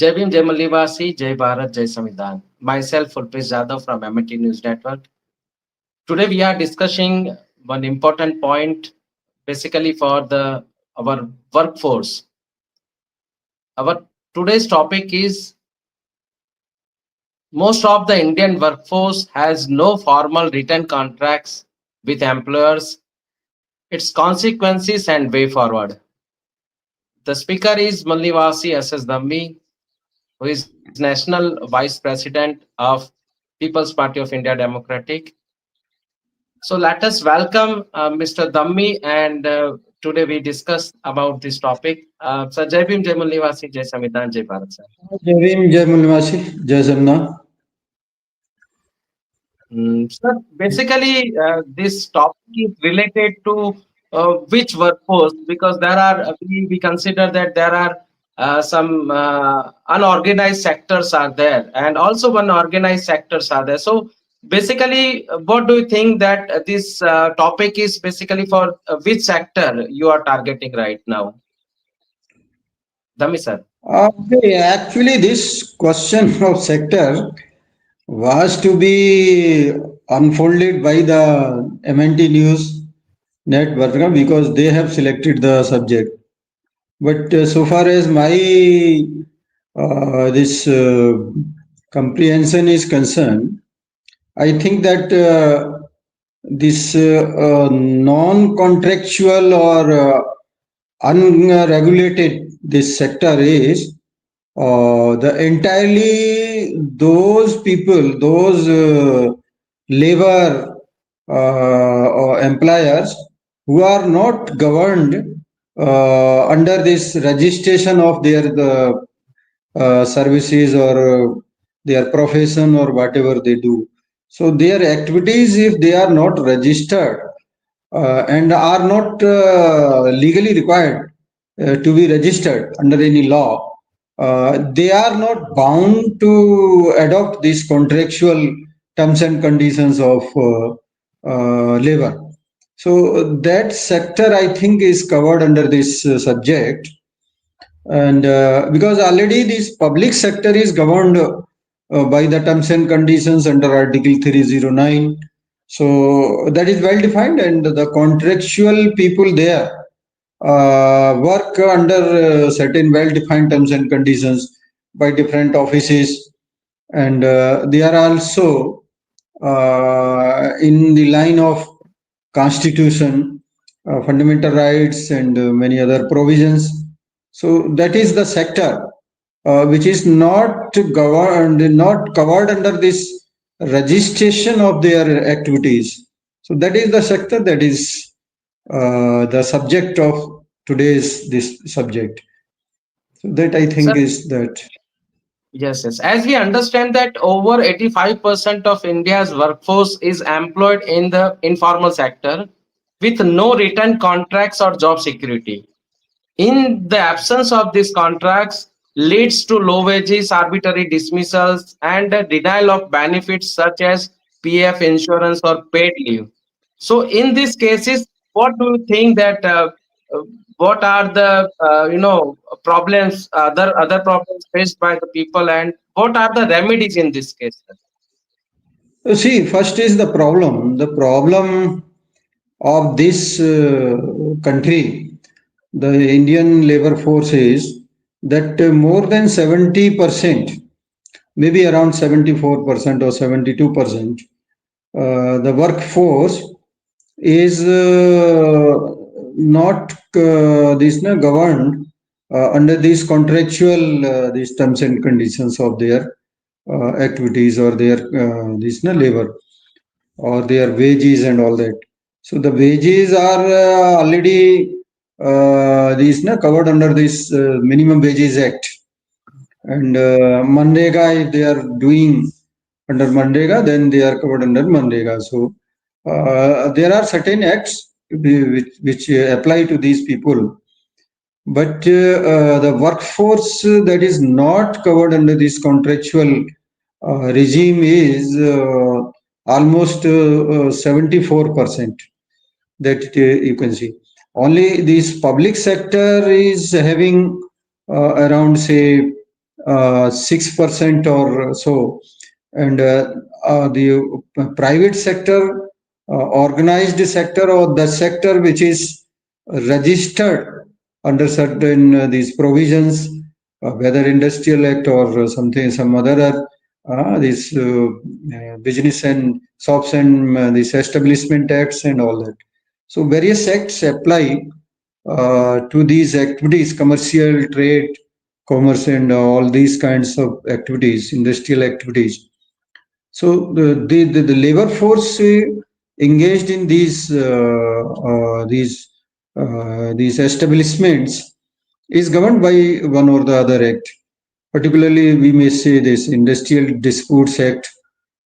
Jai Bhim, Jai Mallivasi, Jai Bharat, Jai Samvidhan. Myself, Fulpreet Jadhav from MNT News Network. Today we are discussing one important point, basically for the our workforce. Our today's topic is most of the Indian workforce has no formal written contracts with employers. Its consequences and way forward. The speaker is Mallivasi S.S. Dhammy, who is National Vice President of People's Party of India Democratic. So let us welcome Mr. Dhammy, and today we discuss about this topic. So Jai Bhim, Jai Mallivasi, Jai Samvidhan, Jai Bharat sir. जय भीम जय मूल्यवासी जय Jamuna Sir, basically, this topic is related to which workforce, because there are we consider that there are some unorganized sectors are there, and also unorganized sectors are there. So basically, what do you think that this topic is basically for which sector you are targeting right now, Dami sir? Okay, actually, this question of sector was to be unfolded by the MNT News Network because they have selected the subject. But so far as my this comprehension is concerned, I think that this non-contractual or unregulated this sector is the entirely those people, those labor or employers who are not governed under this registration of their services or their profession or whatever they do. So their activities, if they are not registered and are not legally required to be registered under any law, they are not bound to adopt these contractual terms and conditions of labor. So that sector, I think, is covered under this subject, and because already this public sector is governed by the terms and conditions under Article 309. So that is well defined, and the contractual people there work under certain well-defined terms and conditions by different offices, and they are also in the line of constitution, fundamental rights, and many other provisions. So that is the sector which is not covered under this registration of their activities. So that is the sector that is the subject of today's this subject. So that I Sir, think is that. yes, yes. As we understand that over 85% of India's workforce is employed in the informal sector with no written contracts or job security. In the absence of these contracts leads to low wages, arbitrary dismissals, and a denial of benefits such as PF insurance or paid leave. So in these cases, what do you think that uh, what are the problems, other problems faced by the people, and what are the remedies in this case? See, first is the problem. The problem of this country, the Indian labor force is that more than 70%, maybe around 74% or 72%, the workforce is not governed under these contractual these terms and conditions of their activities or their labor or their wages and all that. So the wages are already covered under this minimum wages act, and Manrega, if they are doing under Manrega, then they are covered under Manrega. So there are certain acts which apply to these people, but the workforce that is not covered under this contractual regime is almost 74%, that you can see. Only this public sector is having around say 6% or so, and the private sector, organized sector, or the sector which is registered under certain these provisions, whether industrial act or something, some other this business and shops and this establishment acts and all that. So various acts apply to these activities, commercial, trade, commerce, and all these kinds of activities, industrial activities. So the labor force engaged in these establishments is governed by one or the other act. Particularly, we may say this Industrial Disputes Act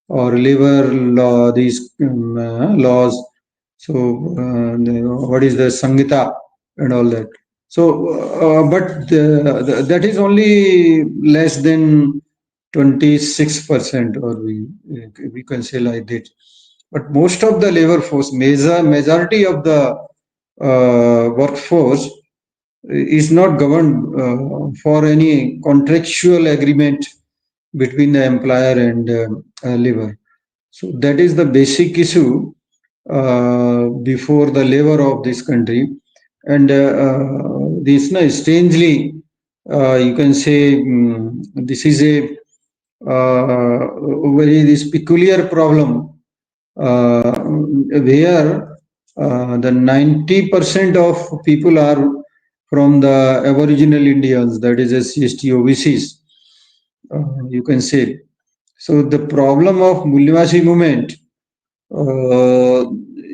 or labor law, these laws. So, what is the Sangita and all that? So, but that is only less than 26%, or we can say like that. But most of the labor force, majority of the workforce is not governed for any contractual agreement between the employer and labor. So that is the basic issue before the labor of this country. And this, no, strangely, you can say this is a very this peculiar problem where the 90% of people are from the Aboriginal Indians, that is SC, OBCs, you can say. So the problem of Mullivasi movement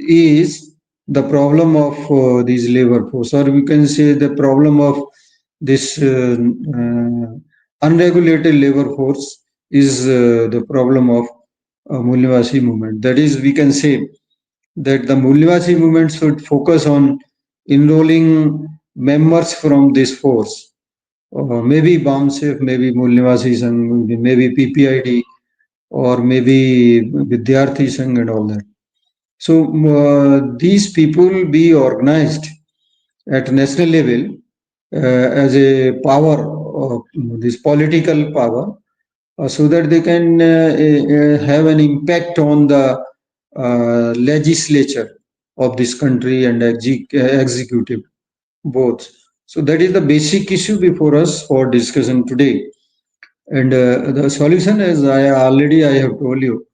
is the problem of these labor force, or we can say the problem of this unregulated labor force is the problem of Mullivasi movement. That is, we can say that the Mullivasi movement should focus on enrolling members from this force. Maybe BAMSEF, maybe Mullivasi Sangh, maybe PPID, or maybe Vidyarthi Sangh and all that. So these people be organized at national level as a power, this political power, so that they can have an impact on the legislature of this country and executive both. So that is the basic issue before us for discussion today. And the solution, as I have told you,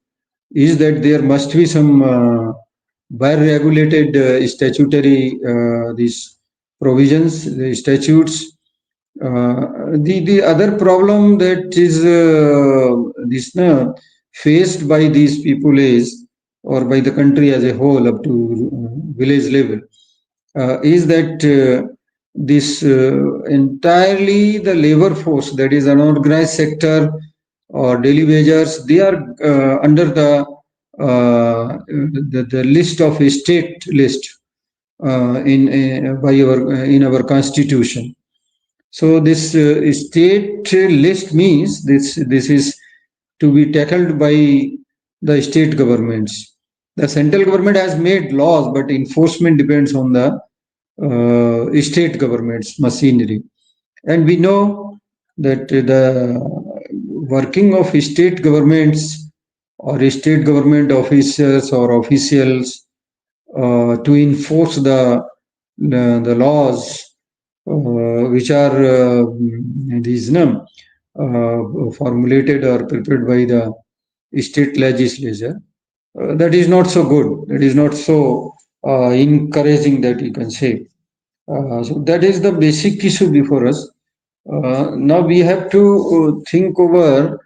is that there must be some well-regulated statutory these provisions, the statutes. The other problem that is this faced by these people is, or by the country as a whole up to village level, is that this entirely the labor force, that is unorganized sector or daily wagers, they are under the list of state list in our constitution. So this state list means this is to be tackled by the state governments. The central government has made laws, but enforcement depends on the state government's machinery. And we know that the working of state governments or state government officers or officials to enforce the laws which are these formulated or prepared by the state legislature, that is not so good. That is not so encouraging, that you can say. So that is the basic issue before us. Now we have to think over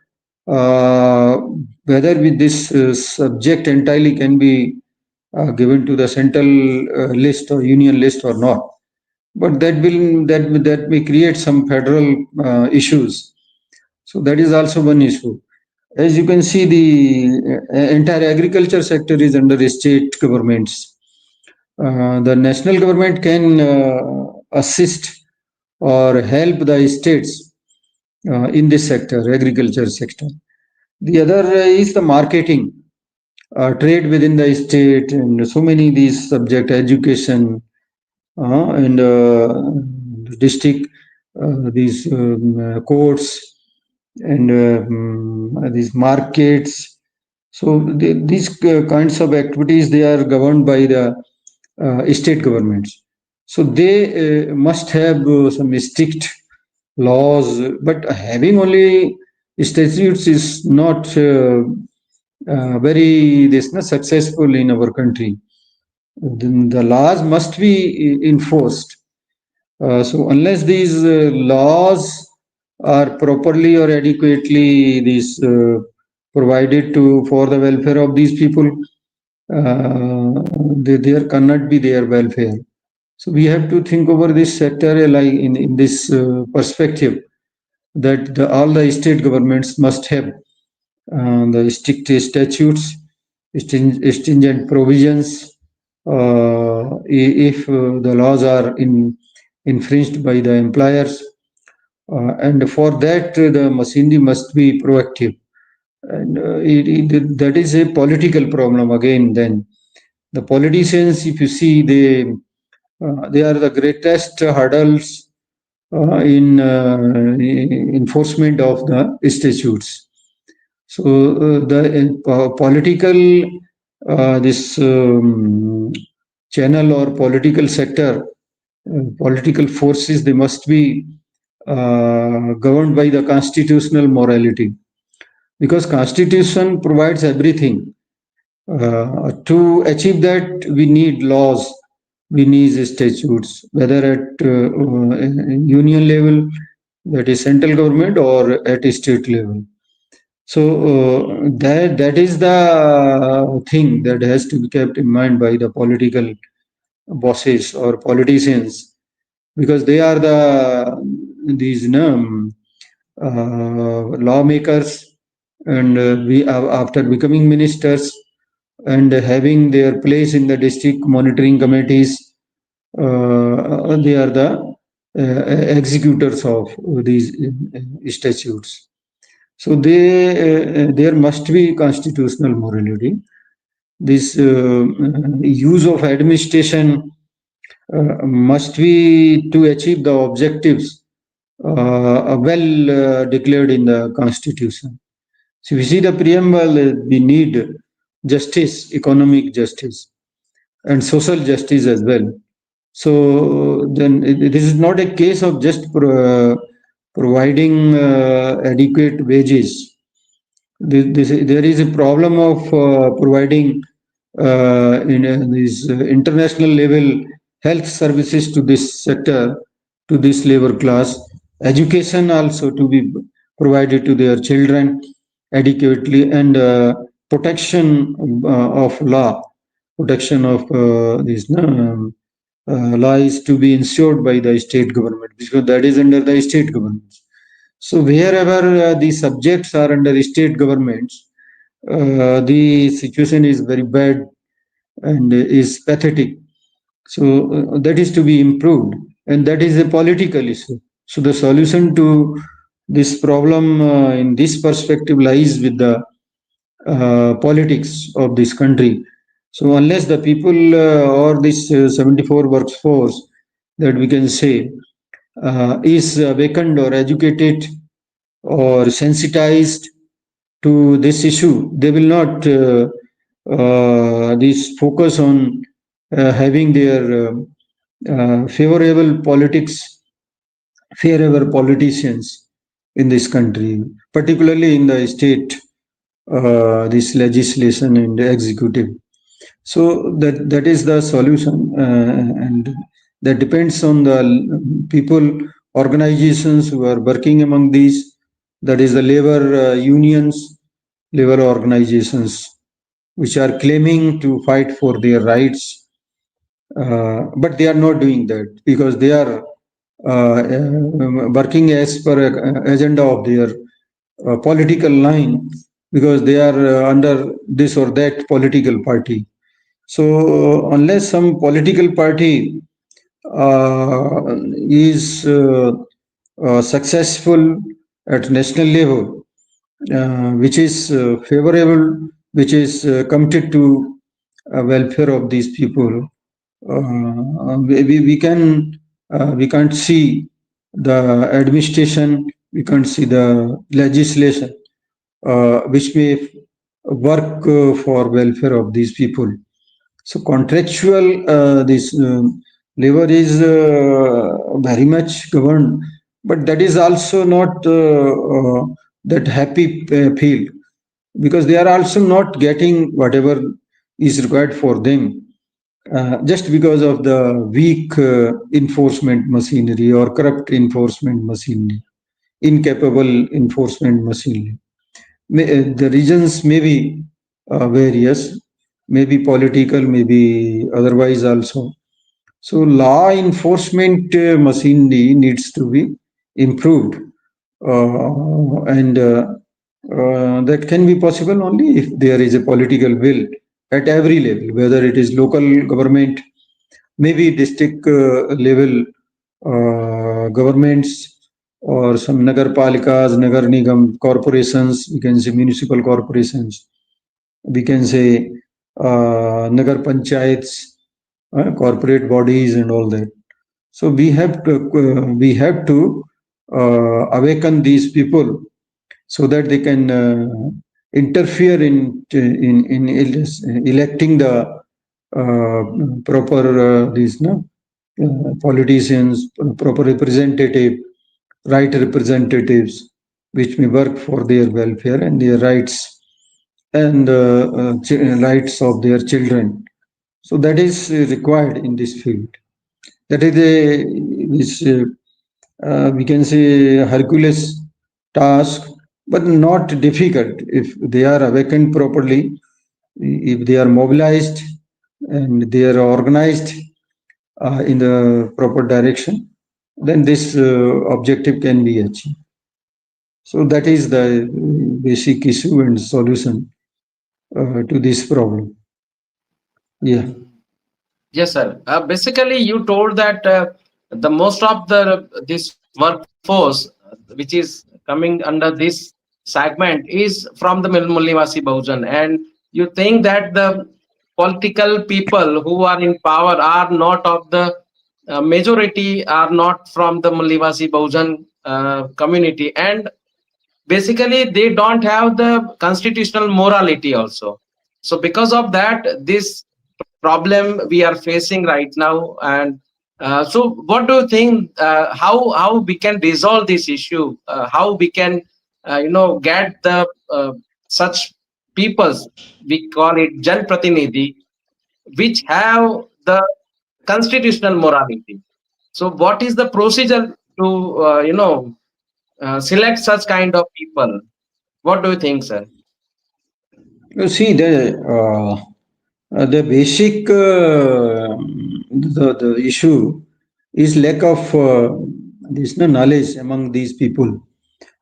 whether with this subject entirely can be given to the central list or union list or not. But that may create some federal issues. So that is also one issue. As you can see, the entire agriculture sector is under state governments. The national government can assist or help the states in this sector, agriculture sector. The other is the marketing, trade within the state, and so many these subject, education, and district, these courts, and these markets. So these kinds of activities, they are governed by the state governments. So they must have some strict laws, but having only statutes is not very this not successful in our country. The laws must be enforced. So unless these laws are properly or adequately these provided to for the welfare of these people, there cannot be their welfare. So we have to think over this sector like in this perspective that all the state governments must have the strict statutes, stringent provisions. If the laws are infringed by the employers, and for that the machinery must be proactive. And that is a political problem again. Then the politicians, if you see, they are the greatest hurdles in enforcement of the statutes. So the political this channel or political sector, political forces, they must be governed by the constitutional morality, because constitution provides everything. To achieve that, we need laws, we need statutes, whether at union level, that is central government, or at state level. So that is the thing that has to be kept in mind by the political bosses or politicians, because they are these lawmakers, and we after becoming ministers and having their place in the district monitoring committees, they are the executors of these statutes. So there must be constitutional morality. This use of administration must be to achieve the objectives well declared in the constitution. So we see the preamble, we need justice, economic justice, and social justice as well. So then this is not a case of just providing adequate wages. There is a problem of providing in this international level health services to this sector, to this labor class, education also to be provided to their children adequately, and protection of law, protection of this law is to be ensured by the state government, because that is under the state government. So wherever these subjects are under the state governments, the situation is very bad and is pathetic. So that is to be improved, and that is a political issue. So the solution to this problem in this perspective lies with the politics of this country. So unless the people or this 74 workforce that we can say is awakened or educated or sensitized to this issue, they will not this focus on having their favorable politics, favorable politicians in this country, particularly in the state, this legislation and executive. So that is the solution, and that depends on the people, organizations who are working among these. That is the labor unions, labor organizations, which are claiming to fight for their rights, but they are not doing that because they are working as per agenda of their political line, because they are under this or that political party. So unless some political party is successful at national level, which is favorable, which is committed to welfare of these people, we can't see the administration We can't see the legislation which may work for welfare of these people. So contractual this labor is very much governed, but that is also not that happy field, because they are also not getting whatever is required for them, just because of the weak enforcement machinery or corrupt enforcement machinery, incapable enforcement machinery. The reasons may be various, maybe political, maybe otherwise also. So law enforcement machinery needs to be improved, and that can be possible only if there is a political will at every level, whether it is local government, maybe district level governments, or some nagar palikas, nagar nigam corporations, we can say municipal corporations, we can say nagar panchayats, corporate bodies and all that. So we have to awaken these people so that they can interfere in electing the proper these no politicians, proper representative, right representatives, which may work for their welfare and their rights, and rights of their children. So that is required in this field. That is we can say Hercules task, but not difficult if they are awakened properly, if they are mobilized and they are organized in the proper direction, then this objective can be achieved. So that is the basic issue and solution to this problem. Yeah. Yes, sir. Basically, you told that the most of the this workforce, which is coming under this segment, is from the Mulnivasi Bahujan, and you think that the political people who are in power are not of the majority, are not from the Mulnivasi Bahujan community, and basically they don't have the constitutional morality also. So because of that, this problem we are facing right now. And so what do you think, how we can resolve this issue, how we can get the such peoples, we call it jan pratinidhi, which have the constitutional morality. So what is the procedure to select such kind of people? What do you think, sir? You see, the basic the issue is lack of this no, knowledge among these people,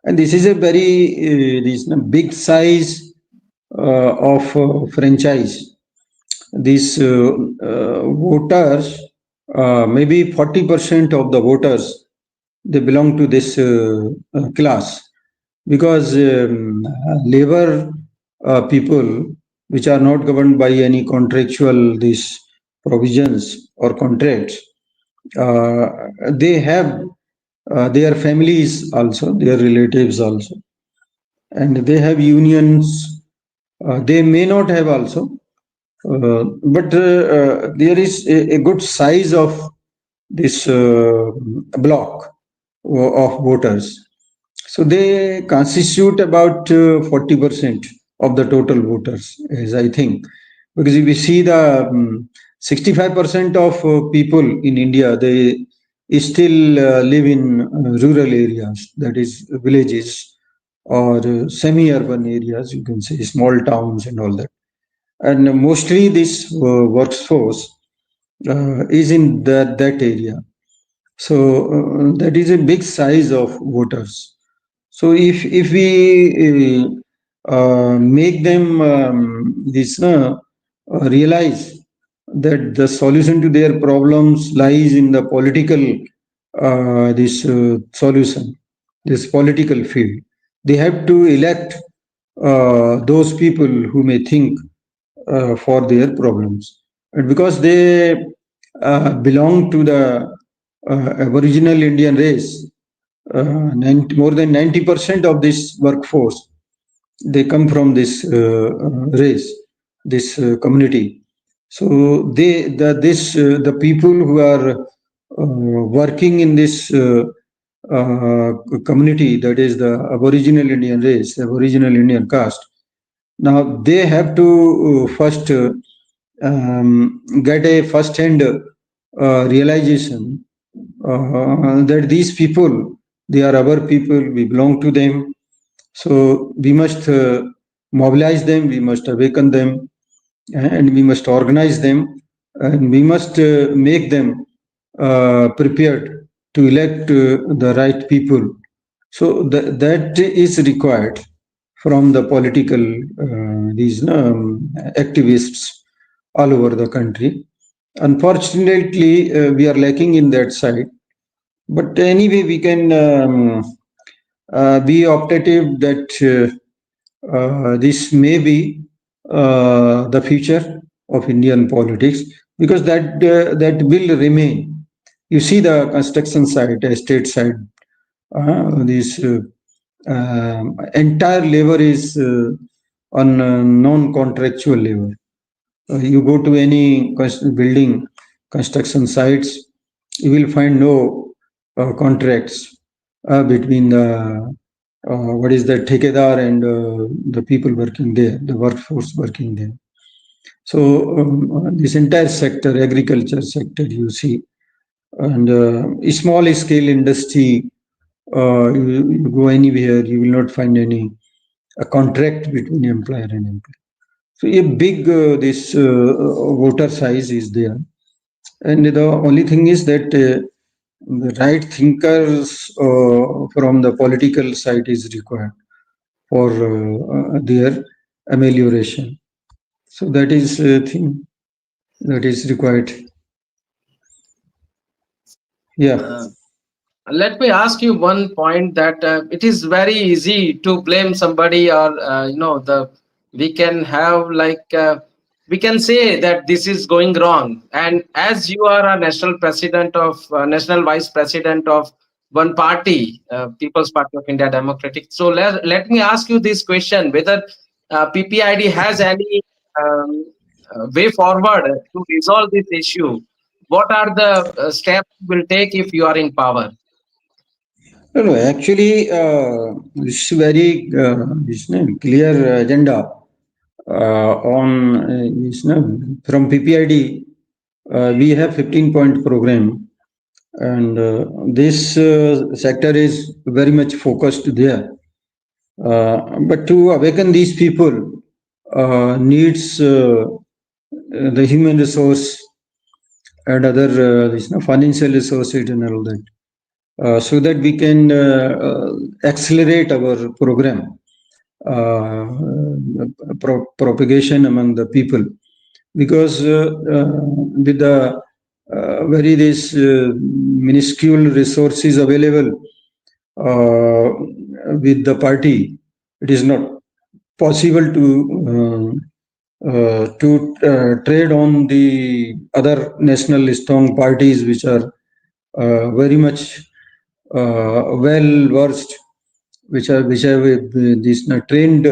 and this is a very this no, big size of franchise. These voters, maybe 40% of the voters, they belong to this class, because labor people which are not governed by any contractual these provisions or contracts, uh, they have their families also, their relatives also, and they have unions. They may not have also, but there is a good size of this block of voters. So they constitute about 40% of the total voters, as I think. Because if we see the 65% of people in India, they still live in rural areas, that is villages or semi-urban areas, you can say small towns and all that. And mostly this workforce is in that area. So that is a big size of voters. So if we make them this realize that the solution to their problems lies in the political this solution, this political field, they have to elect those people who may think for their problems, and because they belong to the Aboriginal Indian race, More than 90% of this workforce, they come from this race, this community. So the people who are working in this uh, community, that is the Aboriginal Indian race, Aboriginal Indian caste. Now they have to first get a first-hand realization that these people, they are our people, we belong to them. So we must mobilize them, we must awaken them, and we must organize them, and we must make them prepared to elect the right people. So that is required from the political these activists all over the country. Unfortunately, we are lacking in that side. But anyway, we can be optative that this may be the future of Indian politics, because that will remain. You see the construction side, estate side, this entire labor is on non-contractual labor. You go to any building construction sites, you will find no contracts between the what is that ठेकेदार and the people working there, the workforce working there. So this entire sector, agriculture sector, you see, and small scale industry, you go anywhere, you will not find any a contract between employer and employee. So a big this voter size is there, and the only thing is that the right thinkers from the political side is required for their amelioration. So that is a thing that is required. Yeah. Uh, Let me ask you one point that it is very easy to blame somebody, or the we can have like we can say that this is going wrong. And as you are a national president of national vice president of one party, People's Party of India Democratic. So let me ask you this question: whether PPID has any way forward to resolve this issue. What are the steps you will take if you are in power? No, no, actually, it's very clear agenda on from PPID. We have 15-point program, and this sector is very much focused there. But to awaken these people needs the human resource and other financial resources and all that, so that we can accelerate our program propagation among the people, because with the very this minuscule resources available with the party, it is not possible to trade on the other national strong parties, which are very much well versed, which have this trained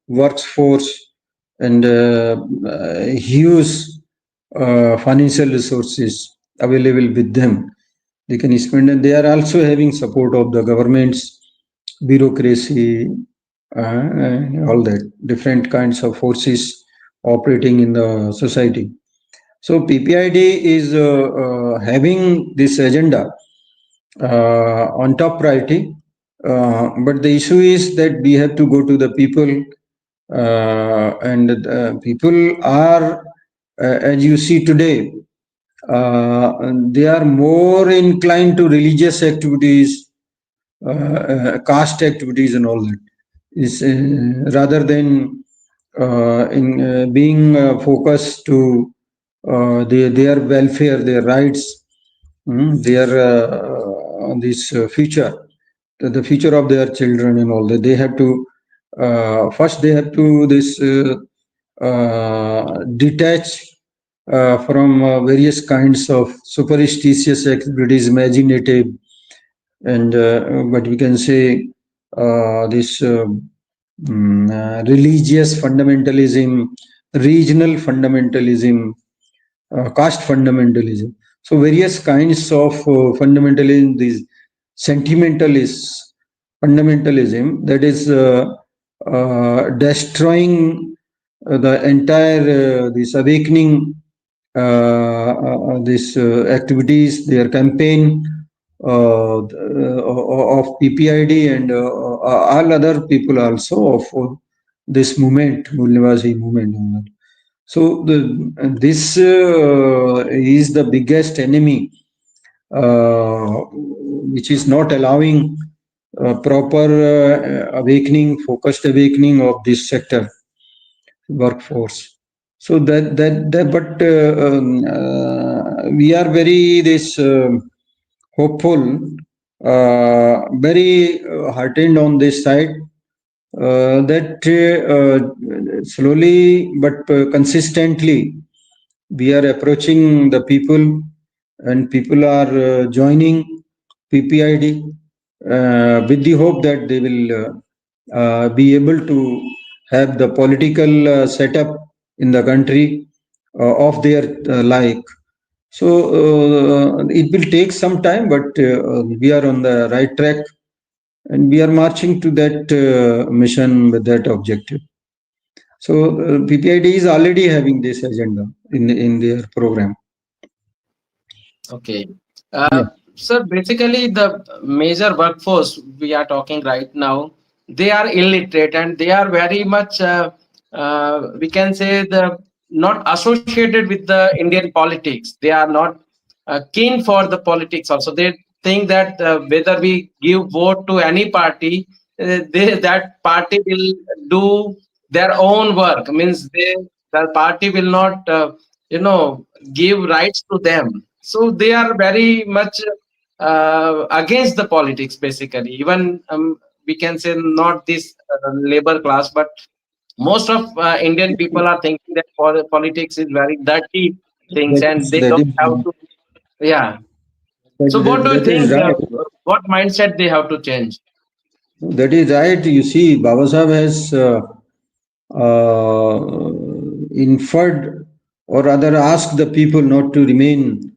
workforce and huge financial resources available with them. They can spend, and they are also having support of the government's bureaucracy and all that, different kinds of forces operating in the society. So PPID is having this agenda on top priority, but the issue is that we have to go to the people, and people are, as you see today, they are more inclined to religious activities, caste activities, and all that. Is rather than in being focused to their welfare, their rights, their this future, the future of their children and all that. They have to first they have to this detach from various kinds of superstitious activities, imaginative and what we can say, this religious fundamentalism, regional fundamentalism, caste fundamentalism. So various kinds of fundamentalism, these sentimentalists, fundamentalism that is destroying the entire this awakening, this activities, their campaign of PPID and all other people also of this movement, Mullavazi movement. So this is the biggest enemy, which is not allowing proper awakening, focused awakening of this sector workforce. So but we are very this hopeful, very heartened on this side, that slowly but consistently we are approaching the people, and people are joining PPID with the hope that they will be able to have the political setup in the country of their like. So it will take some time, but we are on the right track, and we are marching to that mission with that objective. So PPID is already having this agenda in their program. Okay. Yeah. So basically, the major workforce we are talking right now, they are illiterate and they are very much, we can say, the not associated with the Indian politics. They are not keen for the politics. Also, they think that whether we give vote to any party, that party will do their own work. Means the party will not, give rights to them. So they are very much against the politics, basically. Even we can say not this labor class, but most of Indian people are thinking that politics is very dirty things, That and is they that don't is have to. Yeah. that, So what that, do you that is think? right. What mindset they have to change? That is right. You see, Baba Sahib has inferred, or rather asked the people not to remain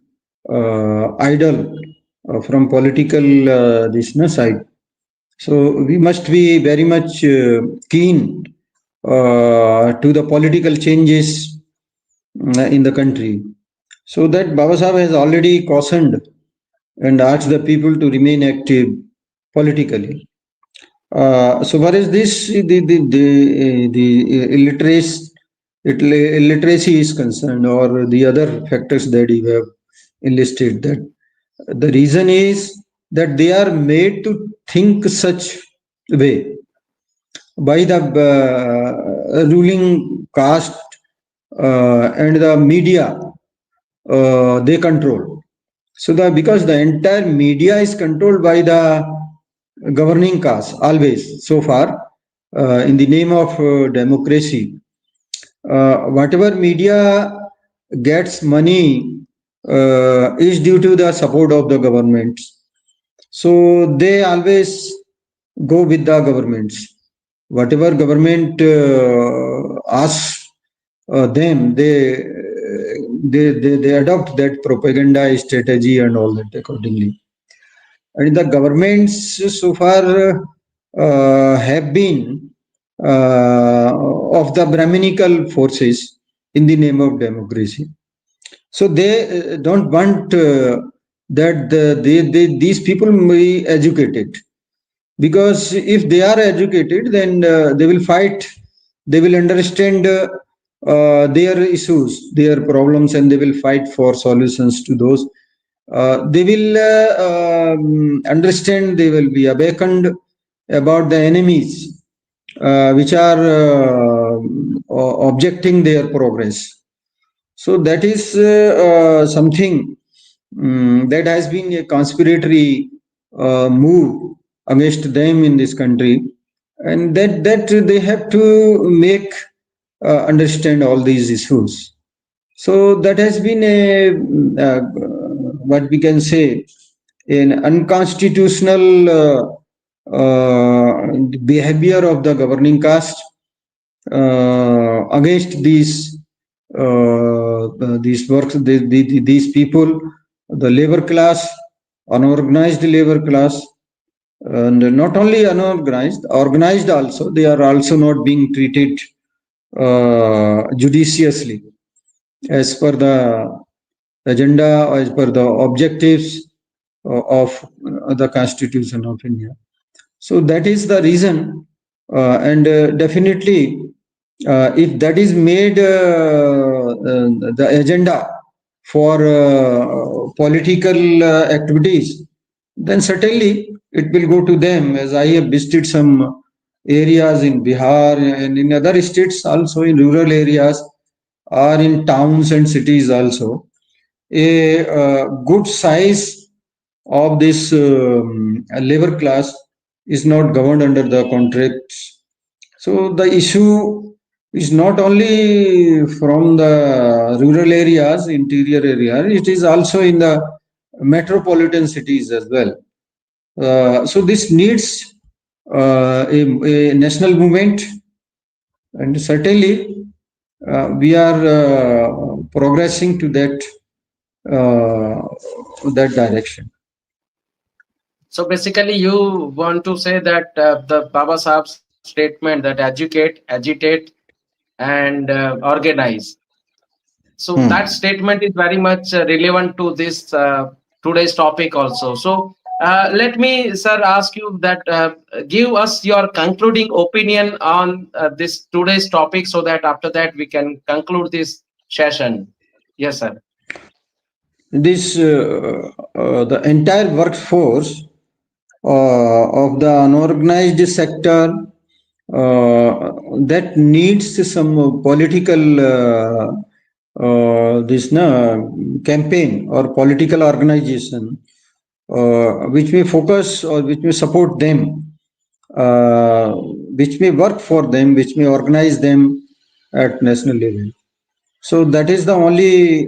idle from political this no, side. So we must be very much keen to the political changes in the country. So that Baba Sahib has already cautioned and asked the people to remain active politically. So far as this the illiteracy is concerned, or the other factors that you have enlisted, that the reason is that they are made to think such way by the ruling caste and the media they control. So because the entire media is controlled by the governing caste always so far, in the name of democracy, whatever media gets money is due to the support of the governments. So they always go with the governments. Whatever government asks them, they adopt that propaganda strategy and all that accordingly. And the governments so far have been of the Brahminical forces in the name of democracy. So they don't want that these people be educated, because if they are educated, then they will fight, they will understand their issues, their problems, and they will fight for solutions to those. They will understand, they will be awakened about the enemies which are objecting their progress. So that is something that has been a conspiratory move against them in this country, and that they have to make understand all these issues. So that has been a what we can say, an unconstitutional behavior of the governing caste against these works, these people, the labor class, unorganized labor class, and not only unorganized, organized also. They are also not being treated judiciously as per the agenda, as per the objectives of the Constitution of India. So that is the reason, and definitely, if that is made the agenda for political activities, then certainly it will go to them. As I have visited some areas in Bihar and in other states, also in rural areas or in towns and cities also, a good size of this labor class is not governed under the contracts. So the issue is not only from the rural areas, interior areas, it is also in the metropolitan cities as well. So this needs a national movement, and certainly we are progressing to that direction. So basically, you want to say that the Baba Sahib's statement that educate, agitate, and organize. So that Hmm. statement is very much relevant to this today's topic also. So let me, sir, ask you that give us your concluding opinion on this today's topic, so that after that we can conclude this session. Yes, sir. This the entire workforce of the unorganized sector that needs some political this campaign or political organization which may focus or which may support them, which may work for them, which may organize them at national level. So that is the only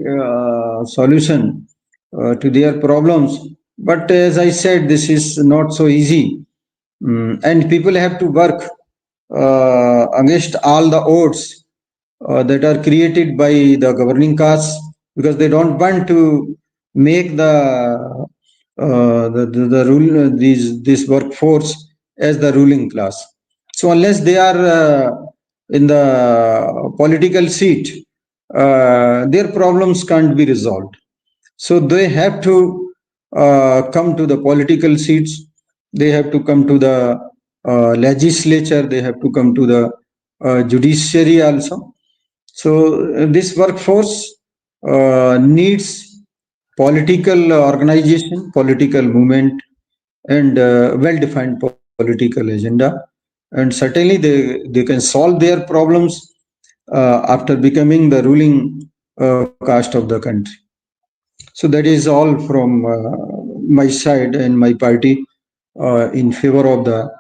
solution to their problems. But as I said, this is not so easy. And people have to work against all the odds that are created by the governing caste, because they don't want to make the rule these this workforce as the ruling class. So unless they are in the political seat, their problems can't be resolved. So they have to come to the political seats. They have to come to the legislature. They have to come to the judiciary also. So this workforce needs political organization, political movement, and well-defined political agenda. And certainly they can solve their problems after becoming the ruling caste of the country. So that is all from my side and my party in favor of the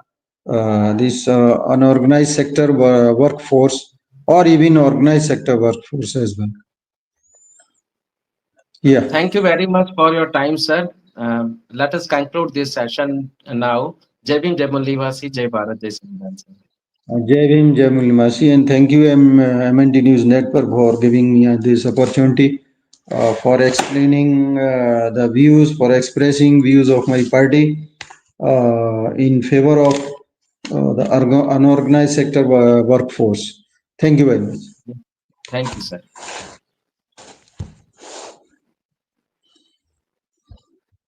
this unorganized sector workforce, or even organized sector workforce as well. Yeah. Thank you very much for your time, sir. Let us conclude this session now. Jai Bhim, Jai Mulivasi, Jai Bharat, Jai Samvidan, sir. Jai Bhim, Jai Mullimasi, and thank you MNT News Network for giving me this opportunity for explaining the views, for expressing views of my party in favor of the unorganized sector workforce. Thank you very much. Thank you, sir.